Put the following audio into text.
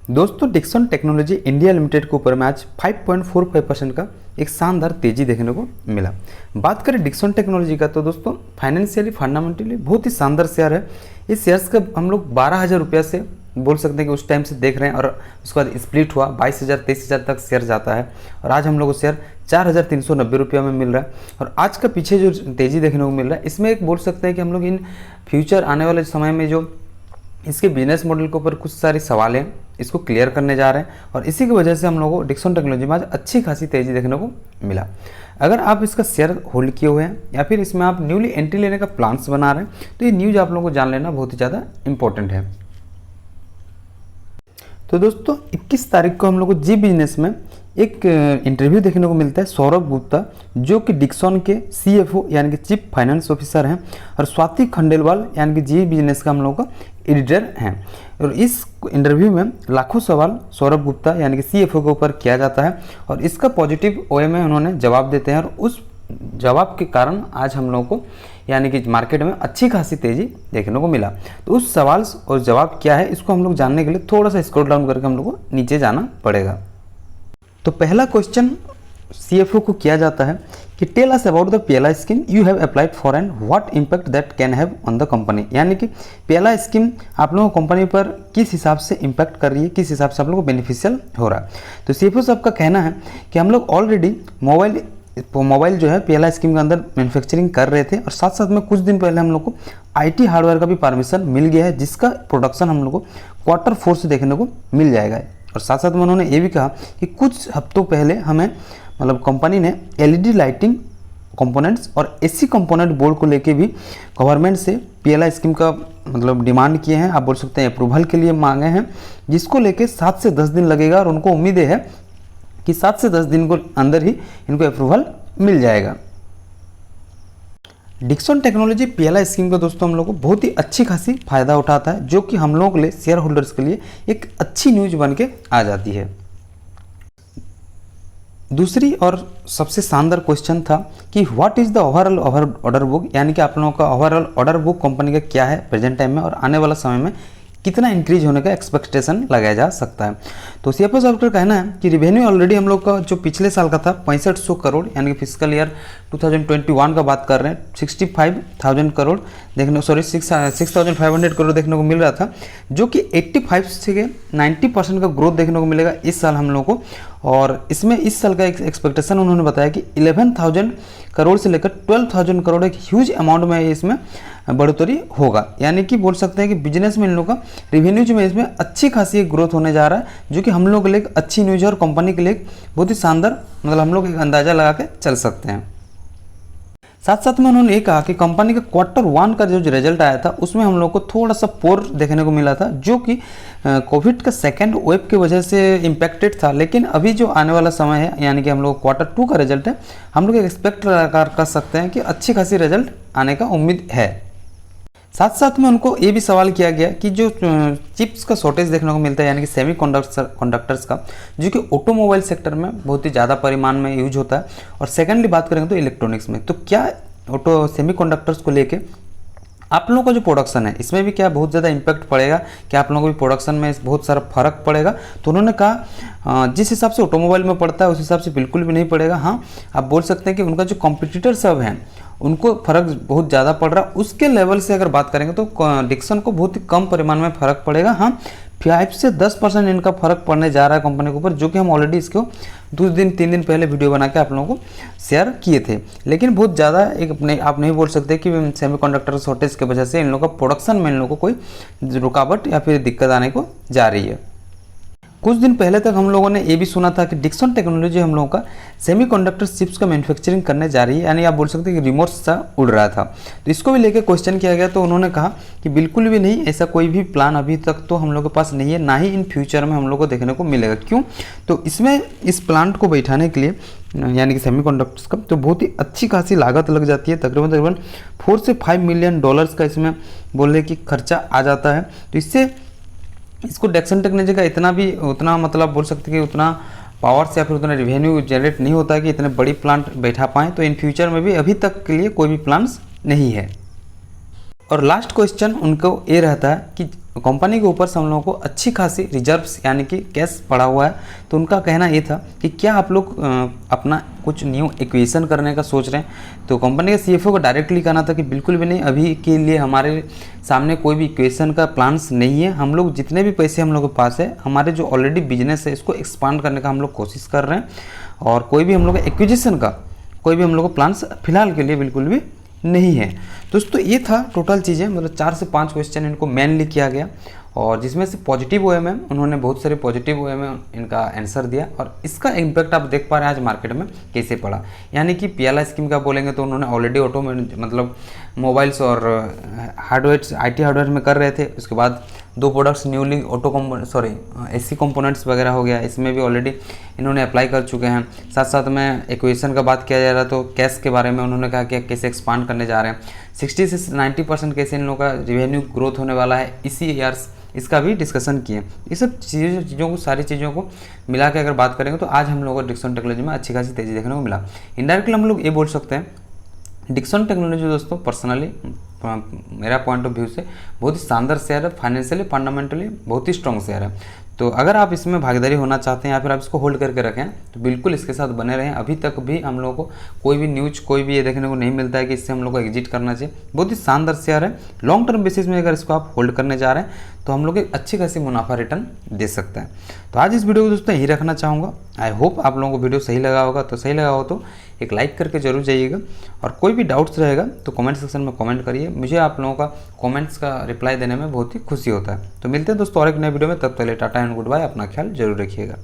दोस्तों Dixon technology India limited के ऊपर में आज 5.45% का एक शानदार तेजी देखने को मिला। बात करें डिक्सन टेक्नोलॉजी का तो दोस्तों फाइनेंशियली फंडामेंटली बहुत ही शानदार शेयर है। इस शेयर्स का हम लोग 12,000 रुपया से बोल सकते हैं कि उस टाइम से देख रहे हैं और उसके बाद स्प्लिट हुआ 22,000 23,000 तक शेयर जाता है और आज हम लोग को शेयर 4,390 रुपया में मिल रहा है। और आज का पीछे जो तेज़ी देखने को मिल रहा है इसमें एक बोल सकते हैं कि हम लोग इन फ्यूचर आने वाले समय में जो इसके बिजनेस मॉडल के ऊपर कुछ सारे सवाल हैं इसको क्लियर करने जा रहे हैं और इसी की वजह से हम लोगों को डिक्सन टेक्नोलॉजी में आज अच्छी खासी तेज़ी देखने को मिला। अगर आप इसका शेयर होल्ड किए हुए हैं या फिर इसमें आप न्यूली एंट्री लेने का प्लान्स बना रहे हैं तो ये न्यूज़ आप लोगों को जान लेना बहुत ही ज़्यादा इंपॉर्टेंट है। तो दोस्तों 21 तारीख को हम लोग को जी बिजनेस में एक इंटरव्यू देखने को मिलता है सौरभ गुप्ता जो कि डिक्सन के CFO यानी कि चीफ फाइनेंस ऑफिसर हैं और स्वाति खंडेलवाल यानी कि जी बिजनेस का हम लोगों का एडिटर हैं। और इस इंटरव्यू में लाखों सवाल सौरभ गुप्ता यानी कि CFO के ऊपर किया जाता है और इसका पॉजिटिव वे में उन्होंने जवाब देते हैं और उस जवाब के कारण आज हम लोगों को यानी कि मार्केट में अच्छी खासी तेज़ी देखने को मिला। तो उस सवाल और जवाब क्या है इसको हम लोग जानने के लिए थोड़ा सा स्क्रॉल डाउन करके हम लोग को नीचे जाना पड़ेगा। तो पहला क्वेश्चन CFO को किया जाता है कि tell us about the PLI scheme you have applied for and what impact that can have on the company. यानी कि PLI स्कीम आप लोगों को कंपनी पर किस हिसाब से इम्पैक्ट कर रही है, किस हिसाब से आप लोगों को बेनिफिशियल हो रहा है। तो CFO साहब का कहना है कि हम लोग ऑलरेडी मोबाइल जो है PLI स्कीम के अंदर मैन्युफैक्चरिंग कर रहे थे और साथ साथ में कुछ दिन पहले हम लोग को IT हार्डवेयर का भी परमिशन मिल गया है जिसका प्रोडक्शन हम लोग को Q4 से देखने को मिल जाएगा। और साथ साथ में उन्होंने ये भी कहा कि कुछ हफ्तों पहले हमें मतलब कंपनी ने LED लाइटिंग कंपोनेंट्स और AC कंपोनेंट बोर्ड को लेके भी गवर्नमेंट से PLI स्कीम का मतलब डिमांड किए हैं, आप बोल सकते हैं अप्रूवल के लिए मांगे हैं, जिसको लेके 7 से 10 दिन लगेगा और उनको उम्मीद है कि 7 से 10 दिन को अंदर ही इनको अप्रूवल मिल जाएगा। डिक्सन टेक्नोलॉजी PLI स्कीम का दोस्तों हम लोग को बहुत ही अच्छी खासी फायदा उठाता है जो कि हम लोगों के लिए शेयर होल्डर्स के लिए एक अच्छी न्यूज बन के आ जाती है। दूसरी और सबसे शानदार क्वेश्चन था कि what is the overall order book, यानी कि आप लोगों का ओवरऑल ऑर्डर बुक कंपनी का क्या है प्रेजेंट टाइम में और आने वाला समय में कितना इंक्रीज होने का एक्सपेक्टेशन लगाया जा सकता है। तो CFO साहब का कहना है कि रिवेन्यू ऑलरेडी हम लोग का जो पिछले साल का था 6500 करोड़ यानी कि फिजिकल ईयर 2021 का बात कर रहे हैं 65,000 करोड़ देखने 6,500 करोड़ देखने को मिल रहा था जो कि 85 से 90% का ग्रोथ देखने को मिलेगा इस साल हम लोग को। और इसमें इस साल का एक्सपेक्टेशन उन्होंने बताया कि 11,000 करोड़ से लेकर 12,000 करोड़ एक ह्यूज अमाउंट में इसमें बढ़ोतरी होगा। यानी कि बोल सकते हैं कि बिजनेस में इन लोगों का रिवेन्यूज में इसमें अच्छी खासी एक ग्रोथ होने जा रहा है जो कि हम लोग के लिए एक अच्छी न्यूज है और कंपनी के लिए बहुत ही शानदार मतलब हम लोग एक अंदाजा लगा के चल सकते हैं। साथ साथ में उन्होंने ये कहा कि कंपनी का Q1 का जो रिजल्ट आया था उसमें हम लोग को थोड़ा सा पोर देखने को मिला था जो कि कोविड का सेकेंड वेव की वजह से इम्पैक्टेड था, लेकिन अभी जो आने वाला समय है यानी कि हम लोग Q2 का रिजल्ट है हम लोग एक्सपेक्ट कर सकते हैं कि अच्छी खासी रिजल्ट आने का उम्मीद है। साथ साथ में उनको ये भी सवाल किया गया कि जो चिप्स का शॉर्टेज देखने को मिलता है यानी कि सेमी कंडक्टर्स का जो कि ऑटोमोबाइल सेक्टर में बहुत ही ज़्यादा परिमाण में यूज होता है और सेकेंडली बात करेंगे तो इलेक्ट्रॉनिक्स में, तो क्या सेमी कंडक्टर्स को लेके आप लोगों का जो प्रोडक्शन है इसमें भी क्या बहुत ज़्यादा इम्पैक्ट पड़ेगा, क्या आप लोगों को भी प्रोडक्शन में बहुत सारा फर्क पड़ेगा। तो उन्होंने कहा जिस हिसाब से ऑटोमोबाइल में पड़ता है उस हिसाब से बिल्कुल भी नहीं पड़ेगा। हाँ आप बोल सकते हैं कि उनका जो कॉम्पिटिटर सब हैं उनको फ़र्क बहुत ज़्यादा पड़ रहा है, उसके लेवल से अगर बात करेंगे तो डिक्सन को बहुत ही कम परिमाण में फ़र्क पड़ेगा। हाँ 5 से 10% इनका फ़र्क पड़ने जा रहा है कंपनी के ऊपर जो कि हम ऑलरेडी इसको 3 दिन पहले वीडियो बना के आप लोगों को शेयर किए थे, लेकिन बहुत ज़्यादा एक अपने आप नहीं बोल सकते कि सेमीकंडक्टर शॉर्टेज की वजह से इन लोगों का प्रोडक्शन में इन लोगों को कोई रुकावट या फिर दिक्कत आने को जा रही है। कुछ दिन पहले तक हम लोगों ने ये भी सुना था कि डिक्सन टेक्नोलॉजी हम लोगों का सेमीकंडक्टर चिप्स का मैन्युफैक्चरिंग करने जा रही है, यानी आप बोल सकते हैं कि रिमोट सा उड़ रहा था। तो इसको भी लेकर क्वेश्चन किया गया तो उन्होंने कहा कि बिल्कुल भी नहीं, ऐसा कोई भी प्लान अभी तक तो हम लोग के पास नहीं है, ना ही इन फ्यूचर में हम लोग को देखने को मिलेगा। क्यों? तो इसमें इस प्लांट को बैठाने के लिए यानी कि सेमीकंडक्टर्स का तो बहुत ही अच्छी खासी लागत लग जाती है, तकरीबन 4 से 5 मिलियन डॉलर्स का इसमें बोलने की खर्चा आ जाता है। तो इसको डिक्सन टेक्नोलॉजी का उतना मतलब बोल सकते हैं कि उतना पावर से या फिर उतना रेवेन्यू जनरेट नहीं होता है कि इतने बड़ी प्लांट बैठा पाएँ। तो इन फ्यूचर में भी अभी तक के लिए कोई भी प्लान्स नहीं है। और लास्ट क्वेश्चन उनको ये रहता है कि कंपनी के ऊपर से हम लोगों को अच्छी खासी रिजर्व्स यानी कि कैश पड़ा हुआ है। तो उनका कहना ये था कि क्या आप लोग अपना कुछ न्यू एक्विजिशन करने का सोच रहे हैं। तो कंपनी के सीएफओ को डायरेक्टली कहना था कि बिल्कुल भी नहीं, अभी के लिए हमारे सामने कोई भी एक्विजिशन का प्लान्स नहीं है। हम लोग जितने भी पैसे हम लोग के पास है, हमारे जो ऑलरेडी बिजनेस है इसको एक्सपांड करने का हम लोग कोशिश कर रहे हैं, और कोई भी हम लोग एक्विजिशन का कोई भी हम लोग को प्लान्स फिलहाल के लिए बिल्कुल भी नहीं है। दोस्तों ये था टोटल चीज़ें, मतलब 4 से 5 क्वेश्चन इनको मेनली किया गया, और जिसमें से पॉजिटिव वे में उन्होंने बहुत सारे पॉजिटिव वे में इनका आंसर दिया, और इसका इम्पैक्ट आप देख पा रहे हैं आज मार्केट में कैसे पड़ा। यानी कि पीएलआई स्कीम का बोलेंगे तो उन्होंने ऑलरेडी ऑटो में मतलब मोबाइल्स और हार्डवेयर आईटी हार्डवेयर में कर रहे थे। उसके बाद 2 प्रोडक्ट्स न्यूली एसी कंपोनेंट्स वगैरह हो गया, इसमें भी ऑलरेडी इन्होंने अप्लाई कर चुके हैं। साथ साथ में एक्विजिशन का बात किया जा रहा तो कैश के बारे में उन्होंने कहा कि कैसे एक्सपांड करने जा रहे हैं। 60 से 90% कैसे इन लोगों का रिवेन्यू ग्रोथ होने वाला है इसी ईयर्स, इसका भी डिस्कशन किए। ये सब चीज़ों को सारी चीज़ों को मिला के अगर बात करेंगे तो आज हम लोगों को डिक्सन टेक्नोलॉजी में अच्छी खासी तेज़ी देखने को मिला। इनडायरेक्टली हम लोग ये बोल सकते हैं डिक्सन टेक्नोलॉजी दोस्तों पर्सनली मेरा पॉइंट ऑफ व्यू से बहुत ही शानदार शेयर है, फाइनेंशियली फंडामेंटली बहुत ही स्ट्रॉन्ग शेयर है। तो अगर आप इसमें भागीदारी होना चाहते हैं या फिर आप इसको होल्ड करके रखें तो बिल्कुल इसके साथ बने रहें। अभी तक भी हम लोगों को कोई भी न्यूज कोई भी ये देखने को नहीं मिलता है कि इससे हम लोग को एग्जिट करना चाहिए। बहुत ही शानदार शेयर है, लॉन्ग टर्म बेसिस में अगर इसको आप होल्ड करने जा रहे हैं तो हम लोग एक अच्छी खासी मुनाफा रिटर्न दे सकते हैं। तो आज इस वीडियो को दोस्तों यही रखना चाहूँगा। आई होप आप लोगों को वीडियो सही लगा होगा, तो सही लगा हो तो एक लाइक करके जरूर जाइएगा, और कोई भी डाउट्स रहेगा तो कमेंट सेक्शन में कमेंट करिए। मुझे आप लोगों का कमेंट्स का रिप्लाई देने में बहुत ही खुशी होता है। तो मिलते हैं दोस्तों और एक नए वीडियो में, तब तक के लिए टाटा एंड गुड बाय। अपना ख्याल जरूर रखिएगा।